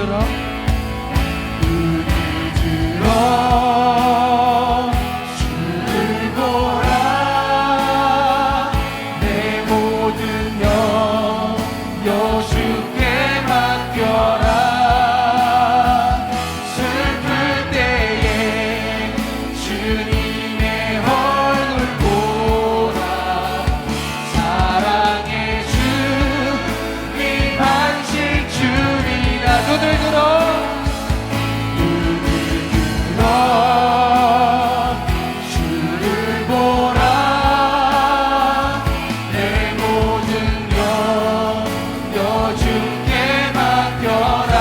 들어 주를 보라 내 모든 염려 주께 맡겨라 슬플 때에 주님의 얼굴 보라 사랑의 주님 안식 주리라 눈을 들어 주를 보라 내 모든 염려 주께 맡겨라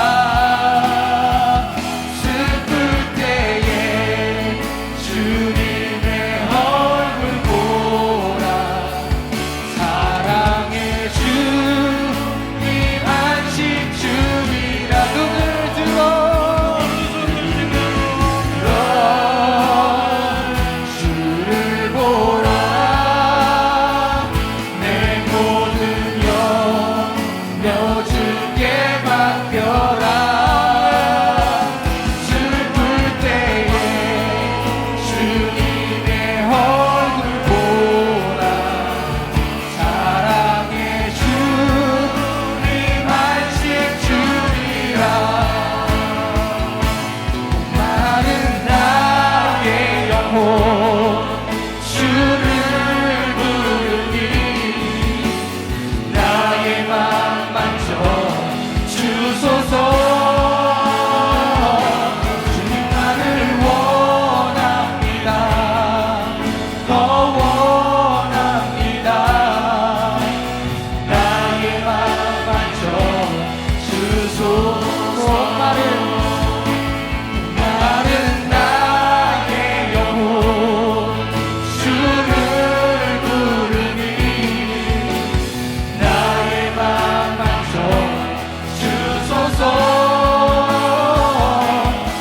슬플 때에 주님의 얼굴 보라 사랑의 주님 안식 주리라 눈을 들어 주를 보라 내 모든 염려 주께 맡겨라 슬플 때에 주님의 얼굴 보라 사랑의 주님 안식 주리라 마른 나의 영혼 주를 부르니 나의 맘 만져 주소서 주님만을 원합니다 더 원합니다 나의 맘 만져 주소서 마른 나의 영혼 주를 부르니 나의 맘 만져 주소서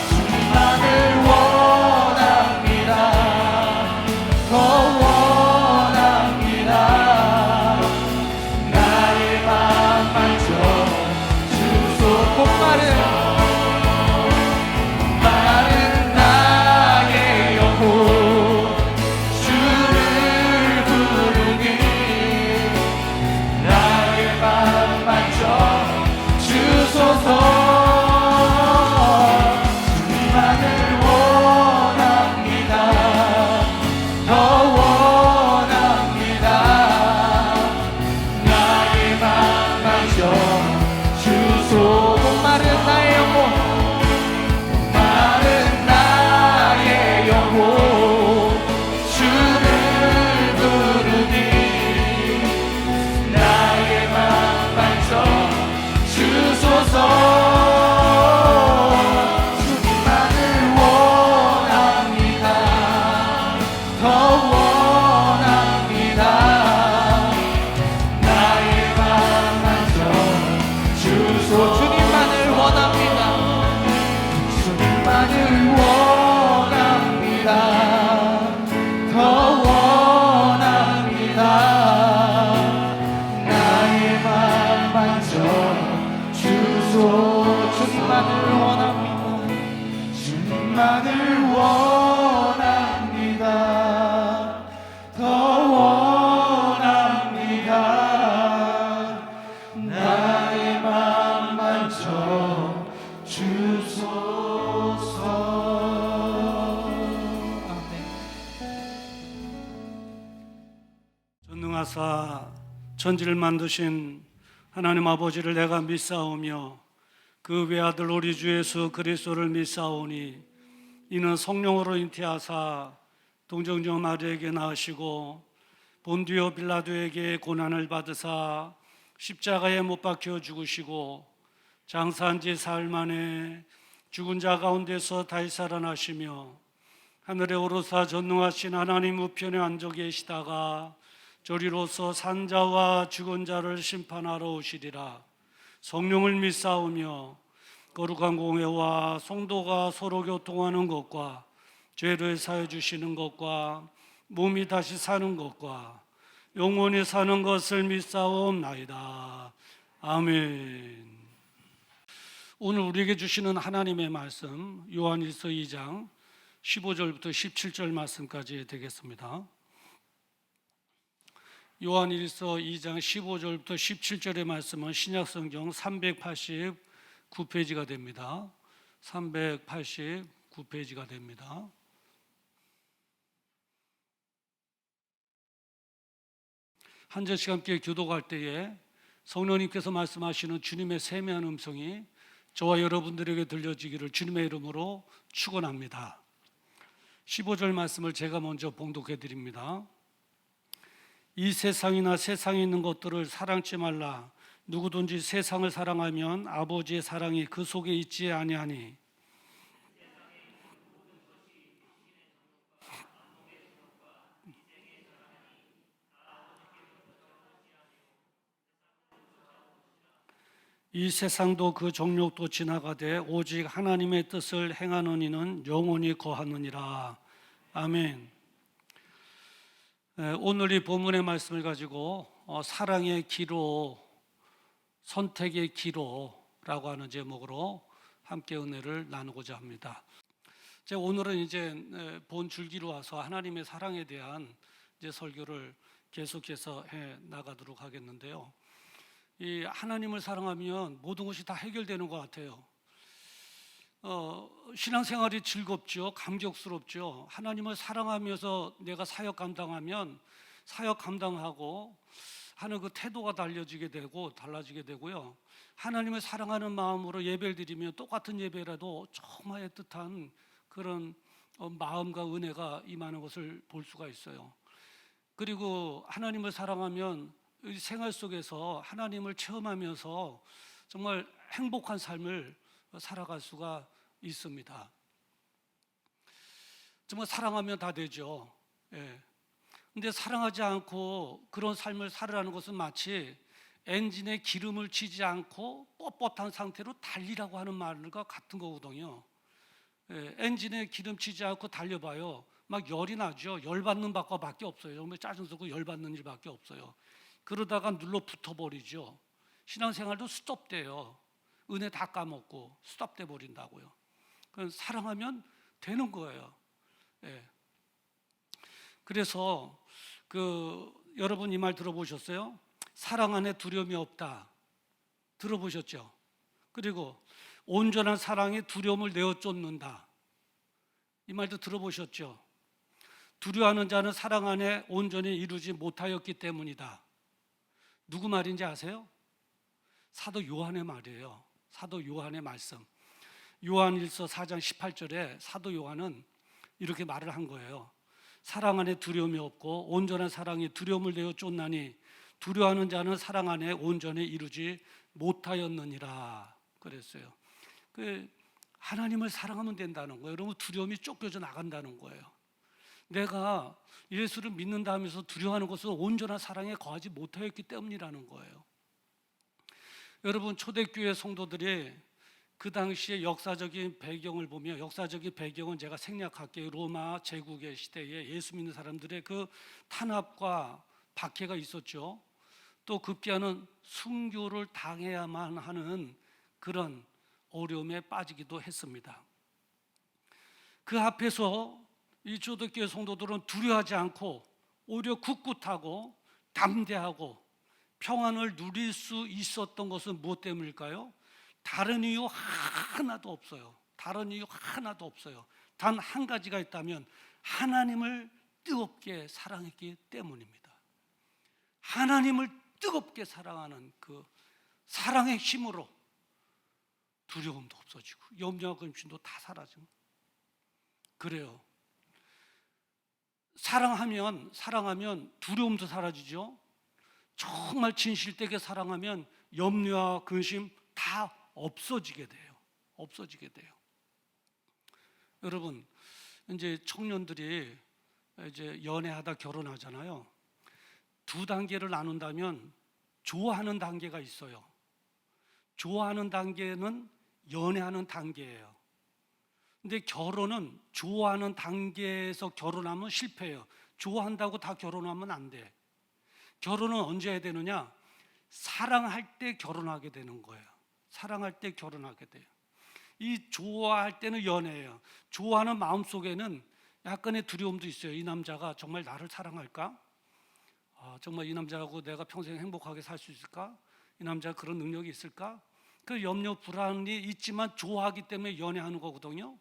주님만을 원합니다 더 원합니다 나의 맘 만져 주소서 목마른 나의 영혼 주를 부르니 나의 맘 만져 주소서 주님만을 원합니다 더 원합니다 나의 맘 만져 주소서 목마른 나의 영혼 마른 나의 영혼 주를 부르니 나의 맘 만져 주소서 주님만을 원합니다 더 원합니다 나의 맘 만져 주소서 주님만을 원합니다 주님만을 원합니다 더 원합니다 나의 맘 만져 주소 주님만을 원합니다 주님만을 원합니다 더 원합니다 나의 맘 만져 주소서 전능하사 천지를 만드신 하나님 아버지를 내가 믿사오며 그 외아들 우리 주 예수 그리스도를 믿사오니 이는 성령으로 잉태하사 동정녀 마리아에게 낳으시고 본디오 빌라도에게 고난을 받으사 십자가에 못 박혀 죽으시고 장사한 지 사흘 만에 죽은 자 가운데서 다시 살아나시며 하늘에 오르사 전능하신 하나님 우편에 앉아 계시다가 저리로서 산자와 죽은 자를 심판하러 오시리라. 성령을 믿사오며 거룩한 공회와 성도가 서로 교통하는 것과 죄를 사해 주시는 것과 몸이 다시 사는 것과 영원히 사는 것을 믿사옵나이다. 아멘. 오늘 우리에게 주시는 하나님의 말씀 요한일서 2장 15절부터 17절 말씀까지 되겠습니다. 요한일서 2장 15절부터 17절의 말씀은 신약성경 389페이지가 됩니다. 389페이지가 됩니다. 한 절씩 함께 교독할 때에 성령님께서 말씀하시는 주님의 세미한 음성이 저와 여러분들에게 들려지기를 주님의 이름으로 축원합니다. 15절 말씀을 제가 먼저 봉독해 드립니다. 이 세상이나 세상에 있는 것들을 사랑치 말라. 누구든지 세상을 사랑하면 아버지의 사랑이 그 속에 있지 아니하니. 이 세상도 그 정욕도 지나가되 오직 하나님의 뜻을 행하는 이는 영원히 거하느니라. 아멘. 오늘 이 본문의 말씀을 가지고 사랑의 기로, 선택의 기로라고 하는 제목으로 함께 은혜를 나누고자 합니다. 오늘은 이제 본 줄기로 와서 하나님의 사랑에 대한 이제 설교를 계속해서 해 나가도록 하겠는데요. 이 하나님을 사랑하면 모든 것이 다 해결되는 것 같아요. 신앙생활이 즐겁죠. 감격스럽죠. 하나님을 사랑하면서 내가 사역 감당하면 사역 감당하고 하는 그 태도가 달라지게 되고요. 하나님을 사랑하는 마음으로 예배를 드리면 똑같은 예배라도 정말 애틋한 그런 마음과 은혜가 임하는 것을 볼 수가 있어요. 그리고 하나님을 사랑하면 생활 속에서 하나님을 체험하면서 정말 행복한 삶을 살아갈 수가 있습니다. 정말 사랑하면 다 되죠. 근데 사랑하지 않고 그런 삶을 살으라는 것은 마치 엔진에 기름을 치지 않고 뻣뻣한 상태로 달리라고 하는 말과 같은 거거든요. 엔진에 기름 치지 않고 달려봐요. 막 열이 나죠. 열받는 밖에 없어요. 정말 짜증스럽고 열받는 일밖에 없어요. 그러다가 눌러 붙어버리죠. 신앙생활도 스톱돼요. 은혜 다 까먹고 스톱돼 버린다고요. 사랑하면 되는 거예요. 그래서 여러분 이 말 들어보셨어요? 사랑 안에 두려움이 없다. 들어보셨죠? 그리고 온전한 사랑이 두려움을 내어 쫓는다. 이 말도 들어보셨죠? 두려워하는 자는 사랑 안에 온전히 이루지 못하였기 때문이다. 누구 말인지 아세요? 사도 요한의 말이에요. 사도 요한의 말씀. 요한일서 4장 18절에 사도 요한은 이렇게 말을 한 거예요. 사랑 안에 두려움이 없고 온전한 사랑이 두려움을 내어 쫓나니 두려워하는 자는 사랑 안에 온전히 이루지 못하였느니라 그랬어요. 하나님을 사랑하면 된다는 거예요. 여러분 두려움이 쫓겨져 나간다는 거예요. 내가 예수를 믿는다 하면서 두려워하는 것은 온전한 사랑에 거하지 못하였기 때문이라는 거예요. 여러분 초대교회 성도들이 그 당시의 역사적인 배경을 보면, 역사적인 배경은 제가 생략할게요. 로마 제국의 시대에 예수 믿는 사람들의 그 탄압과 박해가 있었죠. 또 급기야는 순교를 당해야만 하는 그런 어려움에 빠지기도 했습니다. 그 앞에서 이 초대교회 성도들은 두려워하지 않고 오히려 굳굳하고 담대하고 평안을 누릴 수 있었던 것은 무엇 때문일까요? 다른 이유 하나도 없어요. 다른 이유 하나도 없어요. 단 한 가지가 있다면 하나님을 뜨겁게 사랑했기 때문입니다. 하나님을 뜨겁게 사랑하는 그 사랑의 힘으로 두려움도 없어지고 염려와 근심도 다 사라지고 그래요. 사랑하면 두려움도 사라지죠. 정말 진실되게 사랑하면 염려와 근심 다 없어지게 돼요. 여러분, 이제 청년들이 이제 연애하다 결혼하잖아요. 두 단계를 나눈다면 좋아하는 단계가 있어요. 좋아하는 단계는 연애하는 단계예요. 근데 결혼은 좋아하는 단계에서 결혼하면 실패해요. 좋아한다고 다 결혼하면 안 돼. 결혼은 언제 해야 되느냐? 사랑할 때 결혼하게 되는 거예요. 사랑할 때 결혼하게 돼요. 이 좋아할 때는 연애예요. 좋아하는 마음속에는 약간의 두려움도 있어요. 이 남자가 정말 나를 사랑할까? 정말 이 남자하고 내가 평생 행복하게 살 수 있을까? 이 남자가 그런 능력이 있을까? 그 염려 불안이 있지만 좋아하기 때문에 연애하는 거거든요.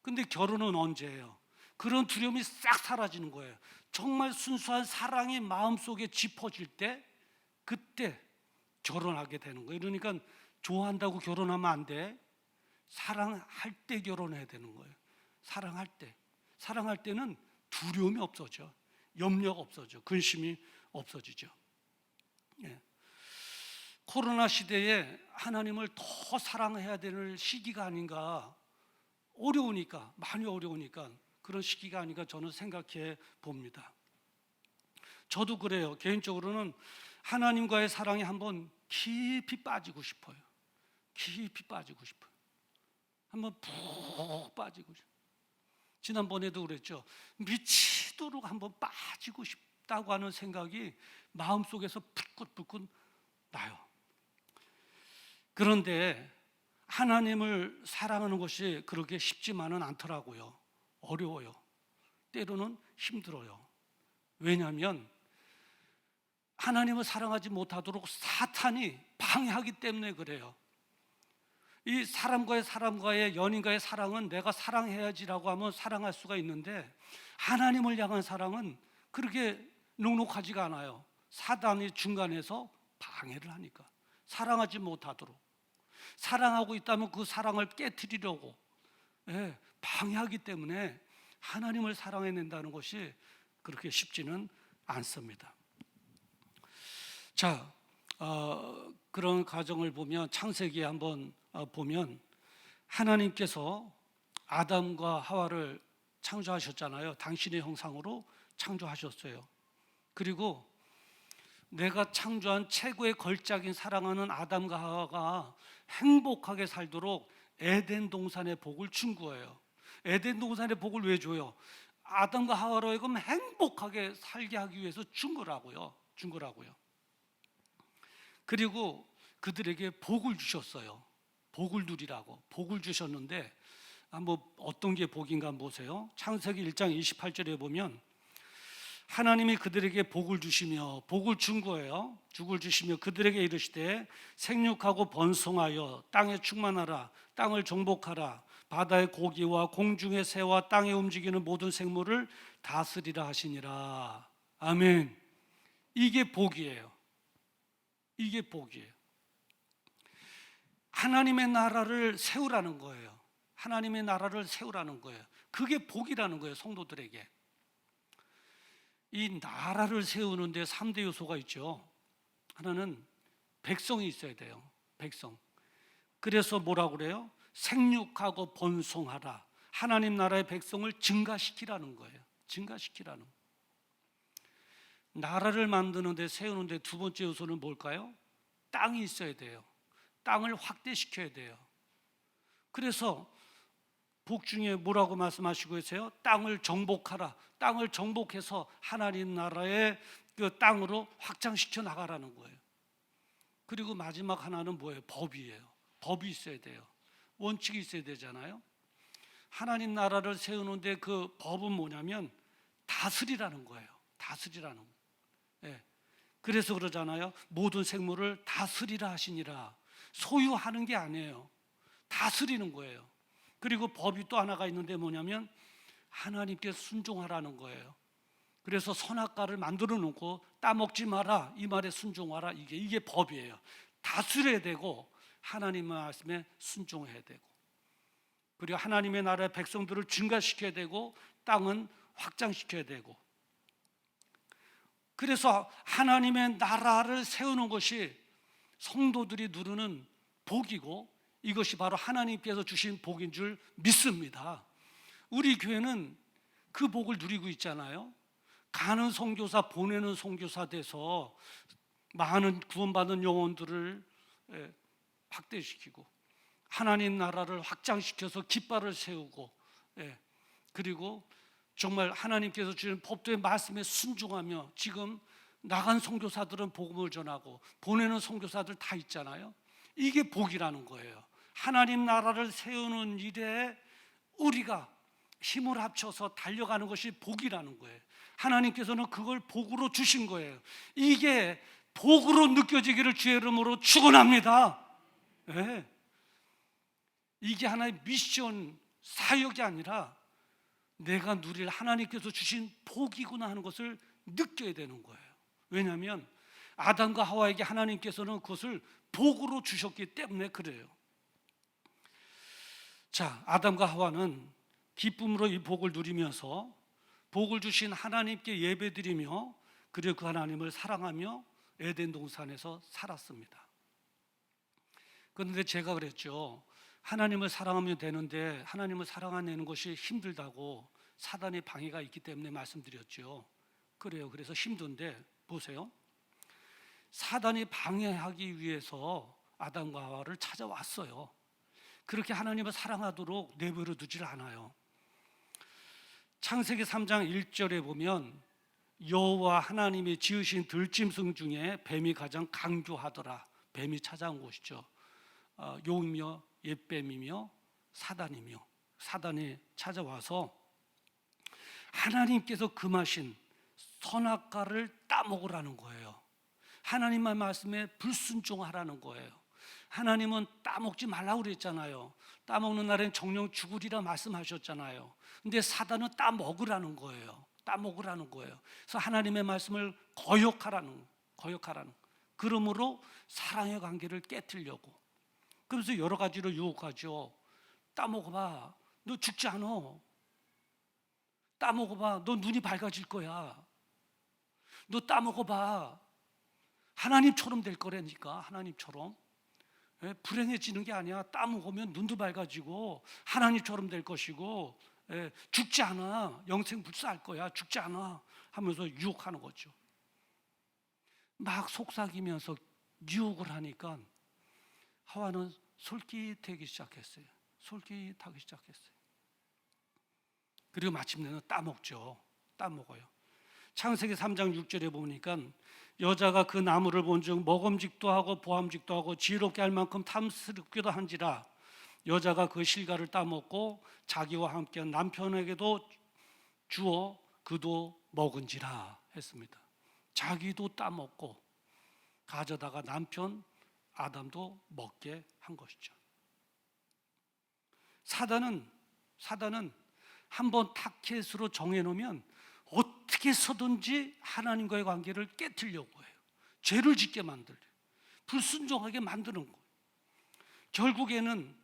근데 결혼은 언제예요? 그런 두려움이 싹 사라지는 거예요. 정말 순수한 사랑이 마음속에 짚어질 때 그때 결혼하게 되는 거예요. 그러니까 좋아한다고 결혼하면 안 돼. 사랑할 때 결혼해야 되는 거예요. 사랑할 때. 사랑할 때는 두려움이 없어져. 염려가 없어져. 근심이 없어지죠. 예. 코로나 시대에 하나님을 더 사랑해야 되는 시기가 아닌가. 어려우니까, 많이 어려우니까 그런 시기가 아닌가 저는 생각해 봅니다. 저도 그래요. 개인적으로는 하나님과의 사랑에 한번 깊이 빠지고 싶어요. 깊이 빠지고 싶어요. 한번 푹 빠지고 싶어요. 지난번에도 그랬죠. 미치도록 한번 빠지고 싶다고 하는 생각이 마음속에서 불끈불끈 나요. 그런데 하나님을 사랑하는 것이 그렇게 쉽지만은 않더라고요. 어려워요. 때로는 힘들어요. 왜냐하면 하나님을 사랑하지 못하도록 사탄이 방해하기 때문에 그래요. 이 사람과의 연인과의 사랑은 내가 사랑해야지라고 하면 사랑할 수가 있는데 하나님을 향한 사랑은 그렇게 녹록하지가 않아요. 사단이 중간에서 방해를 하니까 사랑하지 못하도록, 사랑하고 있다면 그 사랑을 깨트리려고 방해하기 때문에 하나님을 사랑해낸다는 것이 그렇게 쉽지는 않습니다. 자, 그런 가정을 보면 창세기에 한번 보면 하나님께서 아담과 하와를 창조하셨잖아요. 당신의 형상으로 창조하셨어요. 그리고 내가 창조한 최고의 걸작인 사랑하는 아담과 하와가 행복하게 살도록 에덴 동산의 복을 준 거예요. 에덴 동산의 복을 왜 줘요? 아담과 하와로 하여금 행복하게 살게 하기 위해서 준 거라고요. 그리고 그들에게 복을 주셨어요. 복을 누리라고 복을 주셨는데 한번 어떤 게 복인가 한번 보세요. 창세기 1장 28절에 보면 하나님이 그들에게 복을 주시며 복을 준 거예요. 복을 주시며 그들에게 이르시되 생육하고 번성하여 땅에 충만하라. 땅을 정복하라. 바다의 고기와 공중의 새와 땅에 움직이는 모든 생물을 다스리라 하시니라. 아멘. 이게 복이에요. 이게 복이에요. 하나님의 나라를 세우라는 거예요. 하나님의 나라를 세우라는 거예요. 그게 복이라는 거예요. 성도들에게. 이 나라를 세우는데 3대 요소가 있죠. 하나는 백성이 있어야 돼요. 백성. 그래서 뭐라고 그래요? 생육하고 번성하라. 하나님 나라의 백성을 증가시키라는 거예요. 증가시키라는 거예요. 나라를 만드는데 세우는데 두 번째 요소는 뭘까요? 땅이 있어야 돼요. 땅을 확대시켜야 돼요. 그래서 복 중에 뭐라고 말씀하시고 계세요? 땅을 정복하라. 땅을 정복해서 하나님 나라의 그 땅으로 확장시켜 나가라는 거예요. 그리고 마지막 하나는 뭐예요? 법이에요. 법이 있어야 돼요. 원칙이 있어야 되잖아요. 하나님 나라를 세우는데 그 법은 뭐냐면 다스리라는 거예요. 다스리라는 거예요. 예. 그래서 그러잖아요. 모든 생물을 다스리라 하시니라. 소유하는 게 아니에요. 다스리는 거예요. 그리고 법이 또 하나가 있는데 뭐냐면 하나님께 순종하라는 거예요. 그래서 선악과를 만들어 놓고 따먹지 마라 이 말에 순종하라. 이게 법이에요. 다스려야 되고 하나님의 말씀에 순종해야 되고 그리고 하나님의 나라의 백성들을 증가시켜야 되고 땅은 확장시켜야 되고 그래서 하나님의 나라를 세우는 것이 성도들이 누리는 복이고 이것이 바로 하나님께서 주신 복인 줄 믿습니다. 우리 교회는 그 복을 누리고 있잖아요. 가는 선교사 보내는 선교사 돼서 많은 구원받은 영혼들을 확대시키고 하나님 나라를 확장시켜서 깃발을 세우고 그리고 정말 하나님께서 주신 법도의 말씀에 순종하며 지금 나간 선교사들은 복음을 전하고 보내는 선교사들 다 있잖아요. 이게 복이라는 거예요. 하나님 나라를 세우는 일에 우리가 힘을 합쳐서 달려가는 것이 복이라는 거예요. 하나님께서는 그걸 복으로 주신 거예요. 이게 복으로 느껴지기를 주의 이름으로 축원합니다. 네. 이게 하나의 미션 사역이 아니라 내가 누릴 하나님께서 주신 복이구나 하는 것을 느껴야 되는 거예요. 왜냐하면 아담과 하와에게 하나님께서는 그것을 복으로 주셨기 때문에 그래요. 자, 아담과 하와는 기쁨으로 이 복을 누리면서 복을 주신 하나님께 예배드리며 그리고 그 하나님을 사랑하며 에덴 동산에서 살았습니다. 그런데 제가 그랬죠. 하나님을 사랑하면 되는데 하나님을 사랑하는 것이 힘들다고 사단의 방해가 있기 때문에 말씀드렸죠. 그래요. 그래서 힘든데 보세요. 사단이 방해하기 위해서 아담과 하와를 찾아왔어요. 그렇게 하나님을 사랑하도록 내버려 두질 않아요. 창세기 3장 1절에 보면 여호와 하나님이 지으신 들짐승 중에 뱀이 가장 강교하더라. 뱀이 찾아온 곳이죠. 용이며 옛뱀이며 사단이며 사단이 찾아와서 하나님께서 금하신 선악과를 따먹으라는 거예요. 하나님의 말씀에 불순종하라는 거예요. 하나님은 따먹지 말라고 그랬잖아요. 따먹는 날엔 정령 죽으리라 말씀하셨잖아요. 근데 사단은 따먹으라는 거예요. 따먹으라는 거예요. 그래서 하나님의 말씀을 거역하라는. 그러므로 사랑의 관계를 깨트리려고. 그래서 여러 가지로 유혹하죠. 따먹어봐. 너 죽지 않아. 따먹어봐. 너 눈이 밝아질 거야. 너 따먹어봐. 하나님처럼 될 거라니까. 하나님처럼. 불행해지는 게 아니야. 따먹으면 눈도 밝아지고 하나님처럼 될 것이고 죽지 않아. 영생불사할 거야. 죽지 않아 하면서 유혹하는 거죠. 막 속삭이면서 유혹을 하니까 하와는 솔깃하기 시작했어요. 솔깃하기 시작했어요. 그리고 마침내는 따먹죠. 따먹어요. 창세기 3장 6절에 보니까 여자가 그 나무를 본즉 먹음직도 하고 보암직도 하고 지혜롭게 할 만큼 탐스럽기도 한지라 여자가 그 실과를 따먹고 자기와 함께 남편에게도 주어 그도 먹은지라 했습니다. 자기도 따먹고 가져다가 남편 아담도 먹게 한 것이죠. 사단은 한번 타켓으로 정해놓으면 어떻게 해서든지 하나님과의 관계를 깨트리려고 해요. 죄를 짓게 만들려고, 불순종하게 만드는 거예요. 결국에는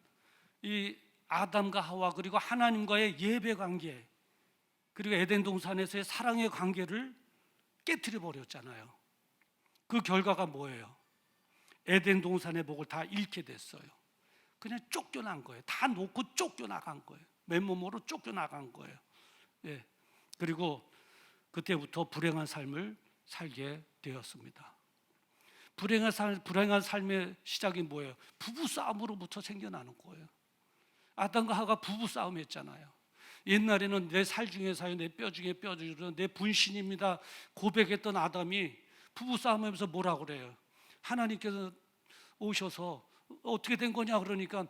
이 아담과 하와 그리고 하나님과의 예배 관계 그리고 에덴 동산에서의 사랑의 관계를 깨트려 버렸잖아요. 그 결과가 뭐예요? 에덴 동산의 복을 다 잃게 됐어요. 그냥 쫓겨난 거예요. 다 놓고 쫓겨나간 거예요. 맨몸으로 쫓겨나간 거예요. 예. 그리고 그때부터 불행한 삶을 살게 되었습니다. 불행한 삶의 시작이 뭐예요? 부부싸움으로부터 생겨나는 거예요. 아담과 하와가 부부싸움했잖아요. 옛날에는 내 살 중에 사요, 내 뼈 중에 뼈 중에 내 분신입니다 고백했던 아담이 부부싸움하면서 뭐라고 그래요? 하나님께서 오셔서 어떻게 된 거냐 그러니까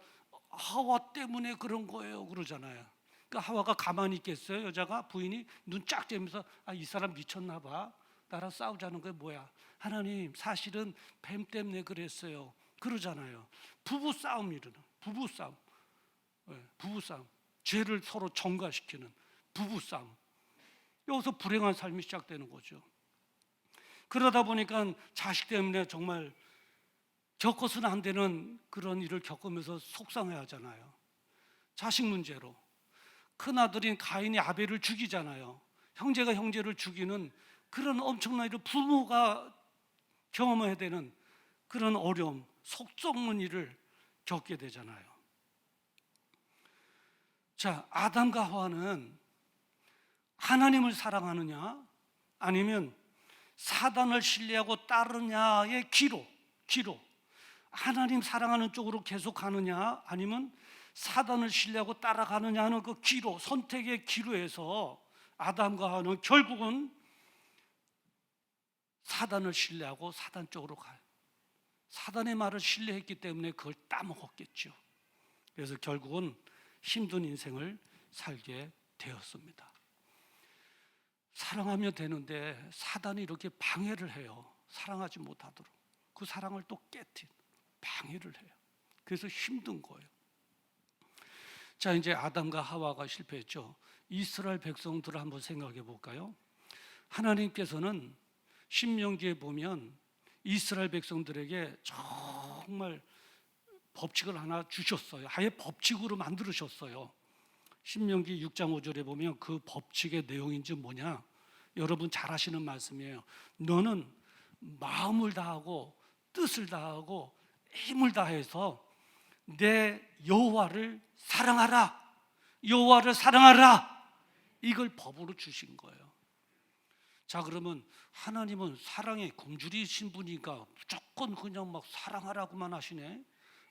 하와 때문에 그런 거예요 그러잖아요. 그러니까 하와가 가만히 있겠어요? 여자가 부인이 눈 쫙 쬐면서 이 사람 미쳤나 봐. 나랑 싸우자는 게 뭐야? 하나님 사실은 뱀 때문에 그랬어요. 그러잖아요. 부부싸움 일어나. 부부싸움. 부부싸움. 죄를 서로 전가시키는 부부싸움. 여기서 불행한 삶이 시작되는 거죠. 그러다 보니까 자식 때문에 정말 겪어서는 안 되는 그런 일을 겪으면서 속상해하잖아요. 자식 문제로. 큰아들인 가인이 아벨을 죽이잖아요. 형제가 형제를 죽이는 그런 엄청난 일을 부모가 경험해야 되는 그런 어려움, 속 썩는 일을 겪게 되잖아요. 자, 아담과 하와는 하나님을 사랑하느냐 아니면 사단을 신뢰하고 따르냐의 기로 하나님 사랑하는 쪽으로 계속 가느냐 아니면 사단을 신뢰하고 따라가느냐 하는 그 기로, 선택의 기로에서 아담과 하와는 결국은 사단을 신뢰하고 사단 쪽으로 가요. 사단의 말을 신뢰했기 때문에 그걸 따먹었겠죠. 그래서 결국은 힘든 인생을 살게 되었습니다. 사랑하면 되는데 사단이 이렇게 방해를 해요. 사랑하지 못하도록. 그 사랑을 또 깨뜨린 방해를 해요. 그래서 힘든 거예요. 자, 이제 아담과 하와가 실패했죠. 이스라엘 백성들을 한번 생각해 볼까요? 하나님께서는 신명기에 보면 이스라엘 백성들에게 정말 법칙을 하나 주셨어요. 아예 법칙으로 만들으셨어요. 신명기 6장 5절에 보면 그 법칙의 내용인지 뭐냐? 여러분 잘 아시는 말씀이에요. 너는 마음을 다하고 뜻을 다하고 힘을 다해서 내 여호와를 사랑하라. 여호와를 사랑하라. 이걸 법으로 주신 거예요. 자, 그러면 하나님은 사랑의 굶주리신 분이니까 무조건 그냥 막 사랑하라고만 하시네.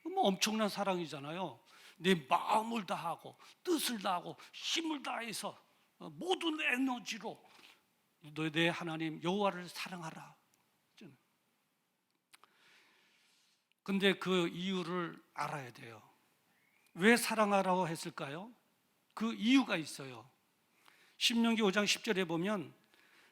뭐 엄청난 사랑이잖아요. 내 마음을 다하고 뜻을 다하고 힘을 다해서 모든 에너지로 내 하나님 여호와를 사랑하라. 근데 그 이유를 알아야 돼요. 왜 사랑하라고 했을까요? 그 이유가 있어요. 신명기 5장 10절에 보면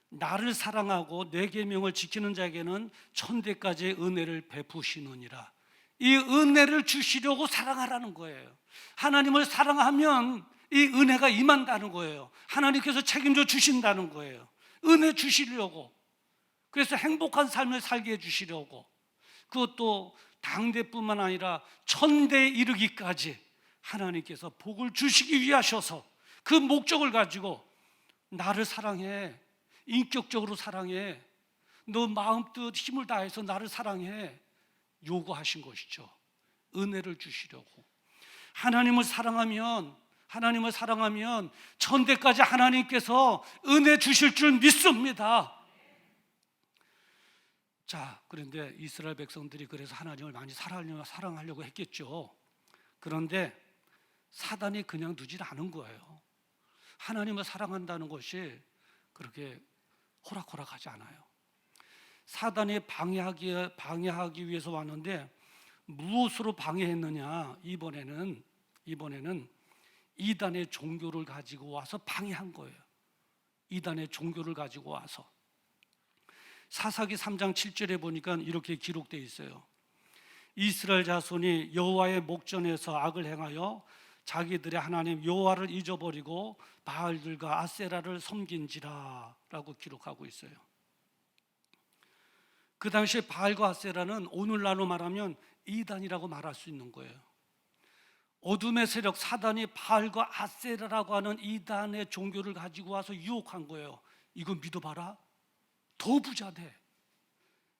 나를 사랑하고 내 계명을 지키는 자에게는 천대까지의 은혜를 베푸시느니라. 이 은혜를 주시려고 사랑하라는 거예요. 하나님을 사랑하면 이 은혜가 임한다는 거예요. 하나님께서 책임져 주신다는 거예요. 은혜 주시려고. 그래서 행복한 삶을 살게 해주시려고. 그것도 당대뿐만 아니라 천대에 이르기까지 하나님께서 복을 주시기 위하셔서 그 목적을 가지고 나를 사랑해. 인격적으로 사랑해. 너 마음 뜻 힘을 다해서 나를 사랑해. 요구하신 것이죠. 은혜를 주시려고. 하나님을 사랑하면 천대까지 하나님께서 은혜 주실 줄 믿습니다. 자, 그런데 이스라엘 백성들이 그래서 하나님을 많이 사랑하려고 했겠죠. 그런데 사단이 그냥 두질 않은 거예요. 하나님을 사랑한다는 것이 그렇게 호락호락하지 않아요. 사단이 방해하기 위해서 왔는데 무엇으로 방해했느냐? 이번에는 이단의 종교를 가지고 와서 방해한 거예요. 이단의 종교를 가지고 와서. 사사기 3장 7절에 보니까 이렇게 기록되어 있어요. 이스라엘 자손이 여호와의 목전에서 악을 행하여 자기들의 하나님 여호와를 잊어버리고 바알들과 아세라를 섬긴지라 라고 기록하고 있어요. 그 당시에 바알과 아세라는 오늘날로 말하면 이단이라고 말할 수 있는 거예요. 어둠의 세력 사단이 바알과 아세라라고 하는 이단의 종교를 가지고 와서 유혹한 거예요. 이거 믿어봐라, 더 부자 돼.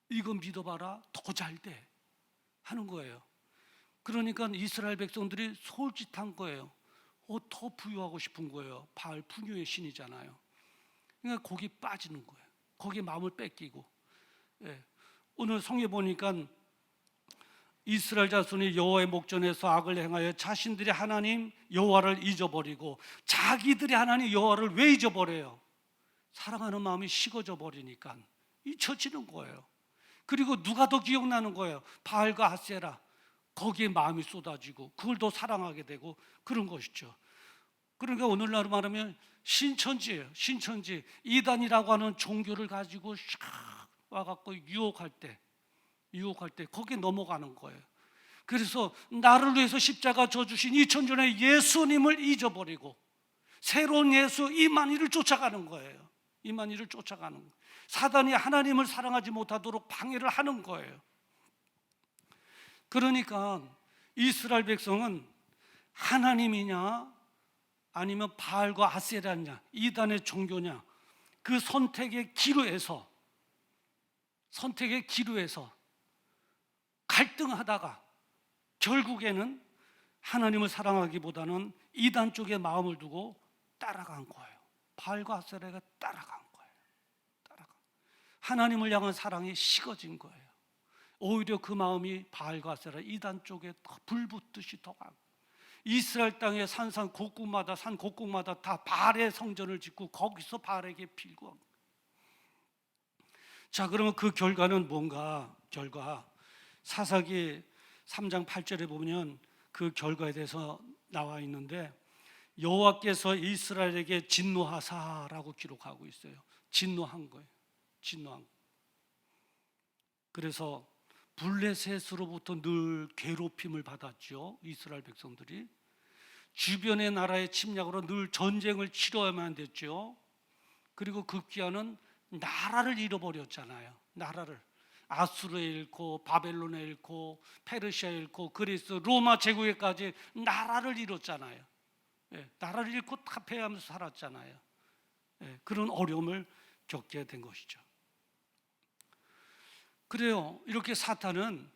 이거 믿어봐라, 더 잘 돼. 하는 거예요. 그러니까 이스라엘 백성들이 솔깃한 거예요. 더 부유하고 싶은 거예요. 바알 풍요의 신이잖아요. 그러니까 거기 빠지는 거예요. 거기에 마음을 뺏기고. 오늘 성에 보니까 이스라엘 자손이 여호와의 목전에서 악을 행하여 자신들이 하나님 여호와를 잊어버리고. 자기들이 하나님 여호와를 왜 잊어버려요? 사랑하는 마음이 식어져 버리니까 잊혀지는 거예요. 그리고 누가 더 기억나는 거예요? 바알과 아세라. 거기에 마음이 쏟아지고 그걸 더 사랑하게 되고 그런 것이죠. 그러니까 오늘날 말하면 신천지예요. 신천지. 이단이라고 하는 종교를 가지고 샥 와갖고 유혹할 때 거기에 넘어가는 거예요. 그래서 나를 위해서 십자가 져주신 2000년의 예수님을 잊어버리고 새로운 예수 이만희를 쫓아가는 거예요. 이만희를 쫓아가는 거예요. 사단이 하나님을 사랑하지 못하도록 방해를 하는 거예요. 그러니까 이스라엘 백성은 하나님이냐 아니면 바알과 아세라냐 이단의 종교냐 그 선택의 기로에서 갈등하다가 결국에는 하나님을 사랑하기보다는 이단 쪽에 마음을 두고 따라간 거예요. 바알과 아세라가 따라간 거예요. 하나님을 향한 사랑이 식어진 거예요. 오히려 그 마음이 바알과 아세라 이단 쪽에 불붙듯이 더 가고 이스라엘 땅의 산 곳곳마다 다 바알의 성전을 짓고 거기서 바알에게 빌고. 자, 그러면 그 결과는 뭔가? 사사기 3장 8절에 보면 그 결과에 대해서 나와 있는데, 여호와께서 이스라엘에게 진노하사라고 기록하고 있어요. 진노한 거예요. 진노한 거. 그래서 블레셋으로부터 늘 괴롭힘을 받았죠. 이스라엘 백성들이 주변의 나라의 침략으로 늘 전쟁을 치러야만 됐죠. 그리고 급기야는 나라를 잃어버렸잖아요. 나라를 아수르에 잃고 바벨론에 잃고 페르시아에 잃고 그리스 로마 제국에까지 나라를 잃었잖아요. 나라를 잃고 타패하면서 살았잖아요. 그런 어려움을 겪게 된 것이죠. 그래요. 이렇게 사탄은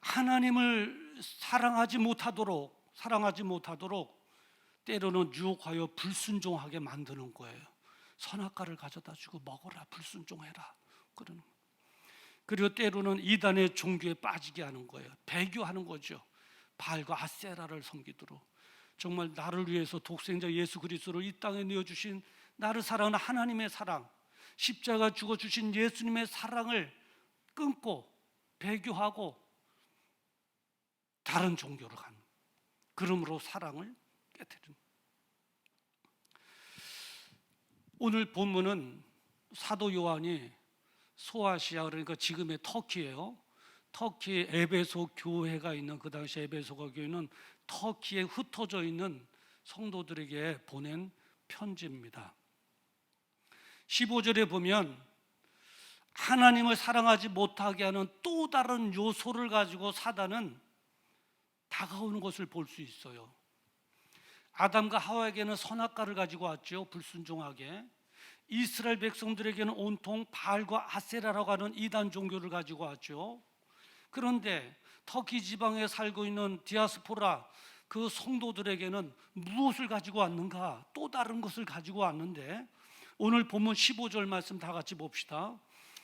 하나님을 사랑하지 못하도록 때로는 유혹하여 불순종하게 만드는 거예요. 선악과를 가져다 주고 먹어라, 불순종해라, 그러는 거예요. 그리고 때로는 이단의 종교에 빠지게 하는 거예요. 배교하는 거죠. 바알과 아세라를 섬기도록. 정말 나를 위해서 독생자 예수 그리스도를 이 땅에 내어주신, 나를 사랑하는 하나님의 사랑, 십자가 죽어주신 예수님의 사랑을 끊고 배교하고 다른 종교로 가는, 그러므로 사랑을 깨뜨리는. 오늘 본문은 사도 요한이 소아시아, 그러니까 지금의 터키예요. 터키 에베소 교회가 있는, 그 당시 에베소가 교회는 터키에 흩어져 있는 성도들에게 보낸 편지입니다. 15절에 보면 하나님을 사랑하지 못하게 하는 또 다른 요소를 가지고 사단은 다가오는 것을 볼 수 있어요. 아담과 하와에게는 선악과를 가지고 왔죠. 불순종하게. 이스라엘 백성들에게는 온통 바알과 아세라라고 하는 이단 종교를 가지고 왔죠. 그런데 터키 지방에 살고 있는 디아스포라 그 성도들에게는 무엇을 가지고 왔는가? 또 다른 것을 가지고 왔는데, 오늘 본문 15절 말씀 다 같이 봅시다.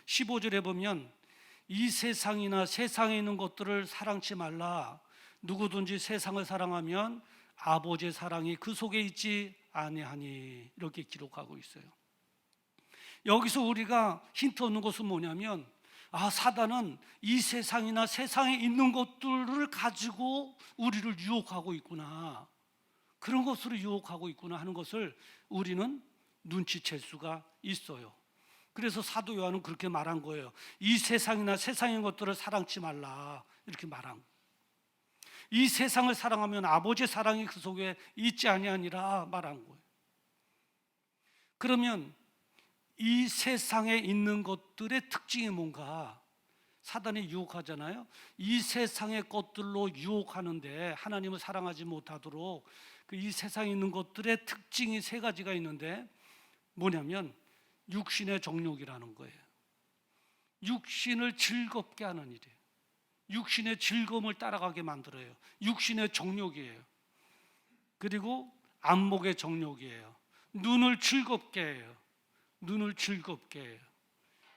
15절에 보면 이 세상이나 세상에 있는 것들을 사랑치 말라. 누구든지 세상을 사랑하면 아버지의 사랑이 그 속에 있지 아니하니, 이렇게 기록하고 있어요. 여기서 우리가 힌트 얻는 것은 뭐냐면, 사단은 이 세상이나 세상에 있는 것들을 가지고 우리를 유혹하고 있구나, 그런 것으로 유혹하고 있구나 하는 것을 우리는 눈치챌 수가 있어요. 그래서 사도 요한은 그렇게 말한 거예요. 이 세상이나 세상의 것들을 사랑치 말라, 이렇게 말한 거예요. 이 세상을 사랑하면 아버지의 사랑이 그 속에 있지 아니하니라 말한 거예요. 그러면 이 세상에 있는 것들의 특징이 뭔가? 사단이 유혹하잖아요. 이 세상의 것들로 유혹하는데, 하나님을 사랑하지 못하도록 이 세상에 있는 것들의 특징이 세 가지가 있는데, 뭐냐면 육신의 정욕이라는 거예요. 육신을 즐겁게 하는 일이에요. 육신의 즐거움을 따라가게 만들어요. 육신의 정욕이에요. 그리고 안목의 정욕이에요. 눈을 즐겁게 해요. 눈을 즐겁게 해요.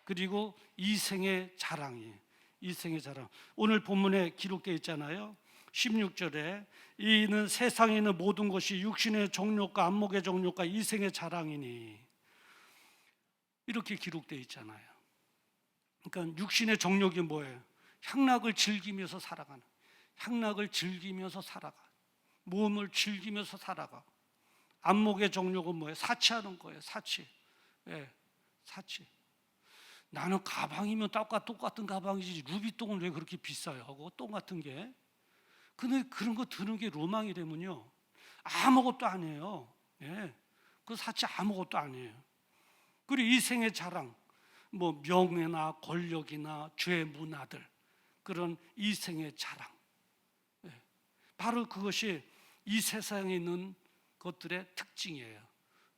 그리고 이생의 자랑이에요. 이생의 자랑. 오늘 본문에 기록되어 있잖아요. 16절에 이는 세상에 있는 모든 것이 육신의 정욕과 안목의 정욕과 이생의 자랑이니, 이렇게 기록되어 있잖아요. 그러니까 육신의 정욕이 뭐예요? 향락을 즐기면서 살아가는, 향락을 즐기면서 살아가, 몸을 즐기면서 살아가. 안목의 정욕은 뭐예요? 사치하는 거예요. 사치. 사치. 나는 가방이면 똑같은 가방이지 루비통은 왜 그렇게 비싸요? 하고 똥 같은 게. 근데 그런 거 드는 게 로망이라면요, 아무것도 아니에요. 그 사치 아무것도 아니에요. 그리고 이생의 자랑, 뭐 명예나 권력이나 죄 문화들, 그런 이생의 자랑. 바로 그것이 이 세상에 있는 것들의 특징이에요.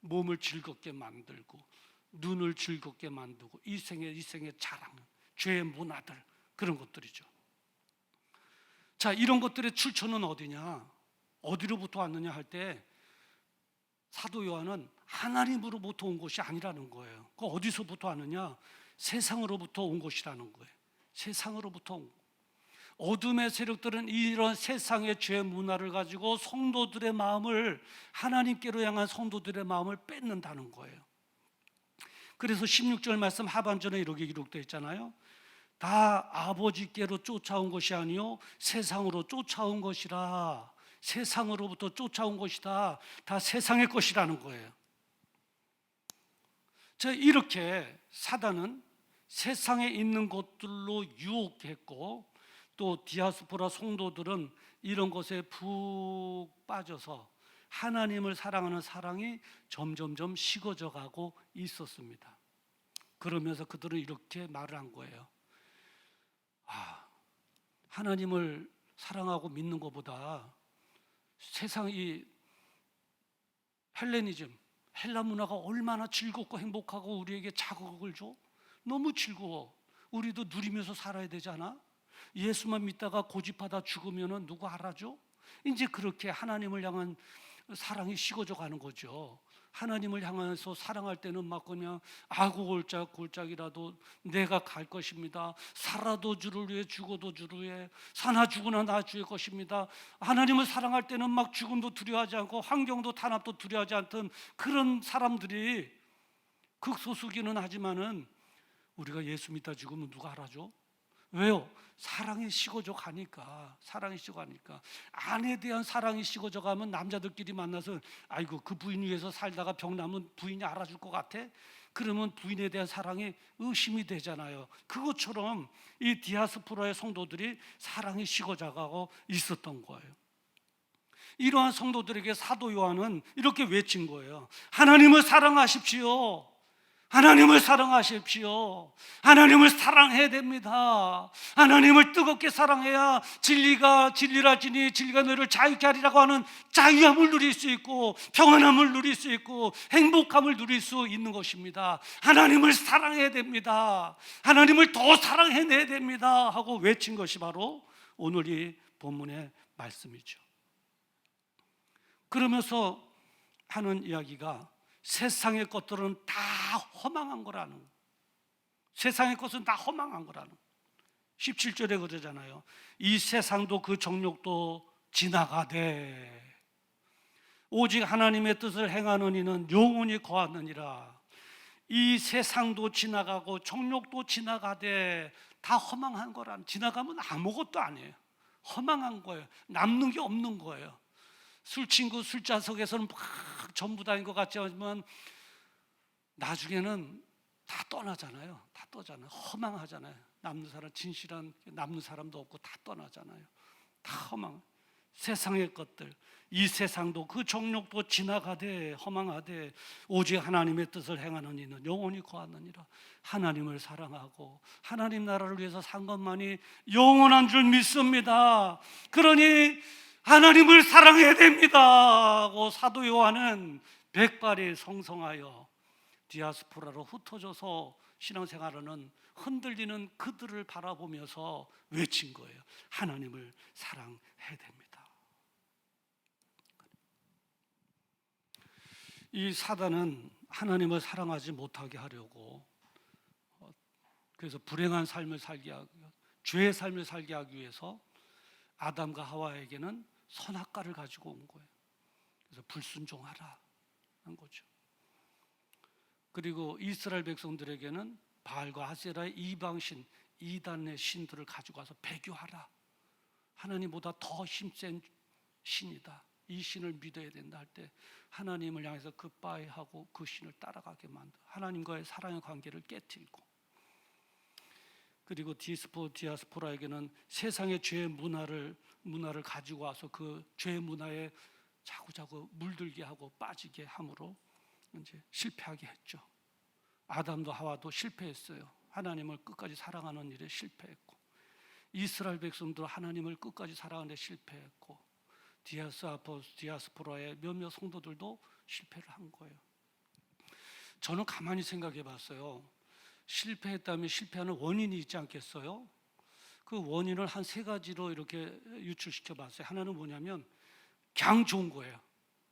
몸을 즐겁게 만들고 눈을 즐겁게 만들고 이생의 자랑, 죄의 문화들, 그런 것들이죠. 자, 이런 것들의 출처는 어디냐? 어디로부터 왔느냐 할 때, 사도 요한은 하나님으로부터 온 것이 아니라는 거예요. 그 어디서부터 왔느냐? 세상으로부터 온 것이라는 거예요. 세상으로부터 온 것. 어둠의 세력들은 이런 세상의 죄 문화를 가지고 성도들의 마음을, 하나님께로 향한 성도들의 마음을 뺏는다는 거예요. 그래서 16절 말씀 하반절에 이렇게 기록되어 있잖아요. 다 아버지께로 쫓아온 것이 아니요 세상으로 쫓아온 것이라. 세상으로부터 쫓아온 것이다. 다 세상의 것이라는 거예요. 자, 이렇게 사단은 세상에 있는 것들로 유혹했고, 또 디아스포라 성도들은 이런 것에 푹 빠져서 하나님을 사랑하는 사랑이 점점점 식어져 가고 있었습니다. 그러면서 그들은 이렇게 말을 한 거예요. 하나님을 사랑하고 믿는 것보다 세상이 헬레니즘, 헬라 문화가 얼마나 즐겁고 행복하고 우리에게 자극을 줘? 너무 즐거워. 우리도 누리면서 살아야 되잖아. 예수만 믿다가 고집하다 죽으면 누구 알아줘? 이제 그렇게 하나님을 향한 사랑이 식어져 가는 거죠. 하나님을 향해서 사랑할 때는 막 그냥 골짝골짝이라도 내가 갈 것입니다. 살아도 주를 위해 죽어도 주를 위해 사나 죽으나 나 주의 것입니다. 하나님을 사랑할 때는 막 죽음도 두려워하지 않고 환경도 탄압도 두려워하지 않던 그런 사람들이 극소수기는 하지만은 우리가 예수 믿다 죽으면 누가 알아줘? 왜요? 사랑이 식어져 가니까. 사랑이 식어 가니까. 아내에 대한 사랑이 식어져 가면 남자들끼리 만나서 아이고 그 부인 위해서 살다가 병 나면 부인이 알아줄 것 같아? 그러면 부인에 대한 사랑이 의심이 되잖아요. 그것처럼 이 디아스포라의 성도들이 사랑이 식어져 가고 있었던 거예요. 이러한 성도들에게 사도 요한은 이렇게 외친 거예요. 하나님을 사랑하십시오. 하나님을 사랑하십시오. 하나님을 사랑해야 됩니다. 하나님을 뜨겁게 사랑해야 진리라지니 진리가 너를 자유케 하리라고 하는 자유함을 누릴 수 있고 평안함을 누릴 수 있고 행복함을 누릴 수 있는 것입니다. 하나님을 사랑해야 됩니다. 하나님을 더 사랑해내야 됩니다 하고 외친 것이 바로 오늘 이 본문의 말씀이죠. 그러면서 하는 이야기가 세상의 것들은 다 허망한 거라는 거예요. 세상의 것은 다 허망한 거라는 거예요. 17절에 그러잖아요. 이 세상도 그 정욕도 지나가되 오직 하나님의 뜻을 행하는 이는 영원히 거하느니라. 이 세상도 지나가고 정욕도 지나가되 다 허망한 거라는, 지나가면 아무것도 아니에요. 허망한 거예요. 남는 게 없는 거예요. 술친구 술자석에서는 막 전부 다인 것 같지만 나중에는 다 떠나잖아요. 다 떠잖아요. 허망하잖아요. 남는 사람, 진실한 남는 사람도 없고 다 떠나잖아요. 다 허망. 세상의 것들, 이 세상도 그 정욕도 지나가되 허망하되 오직 하나님의 뜻을 행하는 이는 영원히 거하느니라. 하나님을 사랑하고 하나님 나라를 위해서 산 것만이 영원한 줄 믿습니다. 그러니 하나님을 사랑해야 됩니다 하고 사도 요한은 백발이 성성하여 디아스포라로 흩어져서 신앙생활하는 흔들리는 그들을 바라보면서 외친 거예요. 하나님을 사랑해야 됩니다. 이 사단은 하나님을 사랑하지 못하게 하려고, 그래서 불행한 삶을 살게 하고 죄의 삶을 살게 하기 위해서 아담과 하와에게는 선악과를 가지고 온 거예요. 그래서 불순종하라 한 거죠. 그리고 이스라엘 백성들에게는 바알과 아세라의 이방신, 이단의 신들을 가지고 와서 배교하라. 하나님보다 더 힘센 신이다. 이 신을 믿어야 된다 할 때 하나님을 향해서 굿바이하고 그 신을 따라가게 만들어 하나님과의 사랑의 관계를 깨뜨리고, 그리고 디아스포라에게는 세상의 죄의 문화를 가지고 와서 그 죄의 문화에 자꾸자꾸 물들게 하고 빠지게 함으로 이제 실패하게 했죠. 아담도 하와도 실패했어요. 하나님을 끝까지 사랑하는 일에 실패했고, 이스라엘 백성도 하나님을 끝까지 사랑하는 데 실패했고, 디아스포라의 몇몇 성도들도 실패를 한 거예요. 저는 가만히 생각해 봤어요. 실패했다면 실패하는 원인이 있지 않겠어요? 그 원인을 한 세 가지로 이렇게 유출시켜 봤어요. 하나는 뭐냐면 그냥 좋은 거예요.